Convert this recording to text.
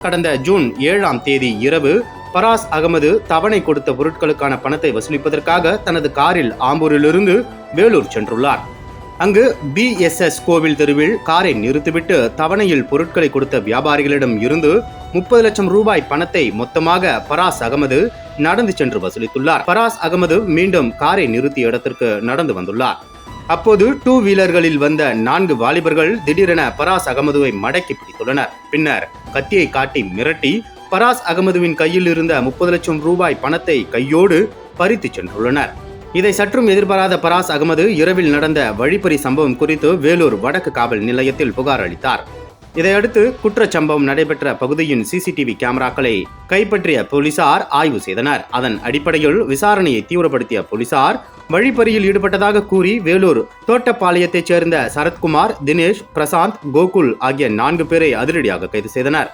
கடந்த ஜூன் 7ஆம் தேதி இரவு பராஸ் அகமது தவணை கொடுத்த பொருட்களுக்கான பணத்தை வசூலிப்பதற்காக தனது காரில் ஆம்பூரிலிருந்து வேலூர் சென்றுள்ளார். அங்கு BSS கோவில் தெருவில் காரை நிறுத்திவிட்டு தவணையில் பொருட்களை கொடுத்த வியாபாரிகளிடம் இருந்து 30 லட்சம் ரூபாய் பணத்தை மொத்தமாக பராஸ் அகமது நடந்து சென்று வசூலித்துள்ளார். பராஸ் அகமது மீண்டும் காரை நிறுத்திய இடத்திற்கு நடந்து வந்துள்ளார். அப்போது 2 வீலர்களில் வந்த 4 வாலிபர்கள் திடீரென பராஸ் அகமதுவை மடக்கி பிடித்துள்ளனர். பின்னர் கத்தியை காட்டி மிரட்டி பராஸ் அகமதுவின் கையில் இருந்த 30 லட்சம் ரூபாய் பணத்தை கையோடு பறித்து சென்றுள்ளனர். இதை சற்றும் எதிர்பாராத பராஸ் அகமது இரவில் நடந்த வழிப்பறி சம்பவம் குறித்து வேலூர் வடக்கு காவல் நிலையத்தில் புகார் அளித்தார். இதையடுத்து குற்றச்சம்பவம் நடைபெற்ற பகுதியின் CCTV கேமராக்களை கைப்பற்றிய போலீசார் ஆய்வு செய்தனர். அதன் அடிப்படையில் விசாரணையை தீவிரப்படுத்திய போலீசார் வழிப்பறியில் ஈடுபட்டதாக கூறி வேலூர் தோட்டப்பாளையத்தைச் சேர்ந்த சரத்குமார், தினேஷ், பிரசாந்த், கோகுல் ஆகிய 4 பேரை அதிரடியாக கைது செய்தனர்.